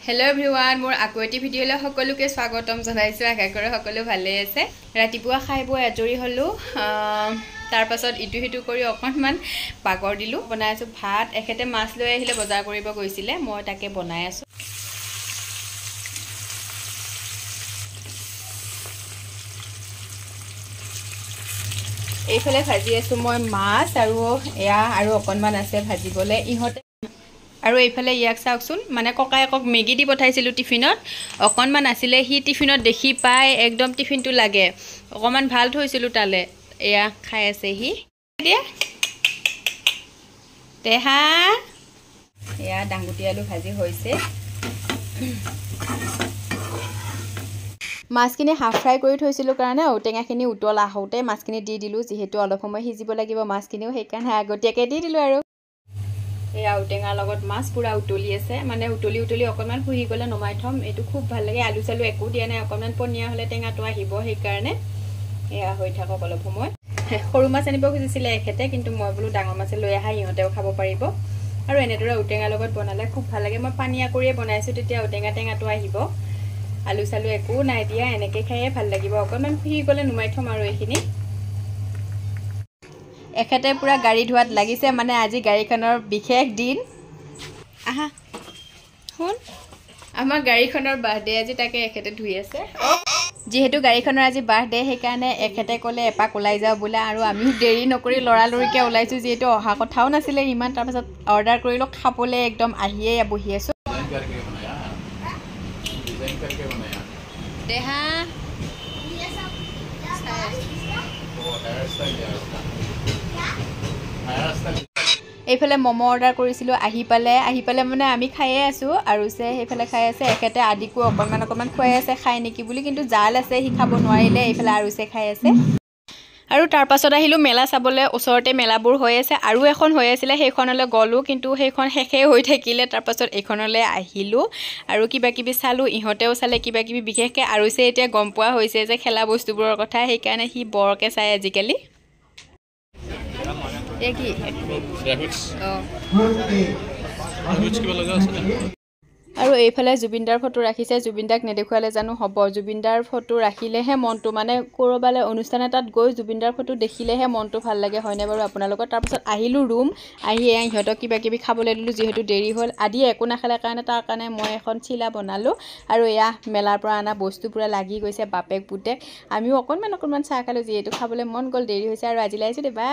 hello everyone मोर आकुएटी भिडिओले सकलोके स्वागतम जनाइছো आशा करो सकलो भाले আছে ৰাতিপুৱা খাই বৈ আজৰি হলো তাৰ পাছত ইটু হিটু কৰি অকনমান পাগৰ দিলু বনাই আছো ভাত এখেতে মাছ লৈ আহিলে বজাৰ কৰিব গৈছিলে মই তাকে বনাই আছো এইফালে ভাজি আছো মই মাছ আৰু এয়া আৰু অকনমান আছে ভাজিবলে ইহতে আৰু এইফালে ইয়াক চাওকচোন মানে ককায়েকক মেগি দি পঠাইছিলো টিফিনত অকনমান আছিল হি টিফিনত দেখি পাই একদম টিফিনটো লাগে অকমান ভাল থৈছিলো তালে এয়া খাই আছে হি দিয়া তেহা এয়া ডাঙ্গুটি আলু ভাজি হৈছে মাছখিনি হাফ ফ্ৰাই কৰি থৈছিলো কাৰণে ঔটেঙাখিনি উতলা হওতে মাছখিনি দি দিলো যেহেতু অলপ সময় হিজিব লাগিব মাছখিনিও হেকাৰণে আগতীয়াকে দি দিলো আৰু এয়া ঔটেঙাৰ লগত মাছ পুৰা উতলি আছে মানে উতলি অকনমান ফুহি গলে নমাই থম এটো খুব ভাল লাগে আলু চালু একো দিয়া নাই অকনমান পনিয়া হলে টেঙাটো আহিব সেই কাৰণে এয়া হৈ থাকক অলপ সময় সৰু মাছ আনিব খুজিছিলে এখেতে কিন্তু মই বলো ডাঙৰ মাছ লৈ আহা ইহতেও খাব পাৰিব আৰু এনেদৰে ঔটেঙাৰ লগত বনালে খুব ভাল লাগে মই পানিয়া কৰিয়ে বনাইছো তেতিয়া ঔটেঙাটো আহিব আলু চালু একো নাই দিয়া এনেকে খাইয়ে ভাল লাগিব অকনমান ফুহি গলে নমাই থম আৰু এইখিনি এখেতে পুৰা গাড়ি ধোয়াত লাগিছে মানে আজি গাড়ীখনৰ বিশেষ দিন আহা শুন আমাৰ গাড়ীখনৰ বাৰ্থডে আজি তাকে এখেতে ধুই আছে যেহেতু গাড়ীখনৰ আজি বাৰ্থডে সেই কাৰণে এখেতে কলে এপাক ওলাই যাও বুলা আৰু আমি দেৰি নকৰি লৰালৰিকে ওলাইছো যেহেতু অহা কথাও নাছিলে ইমান তাৰ পাছত অৰ্ডাৰ কৰিলো খাপলে একদম আহিয়ে বহি আছো দেহা এইফালে মমো অৰ্ডাৰ কৰিছিলো আহি পালে মানে আমি খাইয়ে আছো আৰু সে সেইফালে খাই আছে এখেতে আদিকো অকনমান খুৱাই আছে খাই নেকি বুলি কিন্তু জাল আছে হি খাব নোৱাৰিলে এইফালে আৰু সে খাই আছে আৰু তাৰ পাছত আহিলো মেলা চাবলে ওচৰতে মেলাবোৰ হৈ আছে আৰু এখন হৈ আছিল সেইখনলে গলো কিন্তু সেইখন শেষে হৈ থাকিলে তাৰ পাছত এইখনলে আহিলো আৰু কিবা কিবি চালো ইহতেও চালে কিবা কিবি বিশেষকে আৰু সে এতিয়া গম পোৱা হৈছে যে খেলা বস্তুবোৰৰ কথা সেই কাৰণে হি বৰকে চাই আজিকালি কি আৰু এইফালে জুবিনদাৰ ফটো ৰাখিছে জুবিনদাক নেদেখুৱালে জানো হ'ব জুবিনদাৰ ফটো ৰাখিলেহে মনটো মানে কৰবালে অনুষ্ঠান এটাত গৈ জুবিনদাৰ ফটো দেখিলেহে মনটো ভাল লাগে হয়নে বাৰু আপোনালোকৰ তাৰ পাছত আহিলো ৰুম আহি ইহঁতক কিবা কিবি খাবলৈ দিলো যেহেতু দেৰি হ'ল আদি একো নাখালে কাৰণে তাৰ কাৰণে মই এখন চিলা বনালো আৰু এয়া মেলাৰ পৰা আনা বস্তু পুৰা লাগি গৈছে বাপেক পুতেক আমিও অকনমান চাহ খালো যেহেতু খাবলৈ মন গল দেৰি হৈছে আৰু আজিলৈ আহিছো দে বাই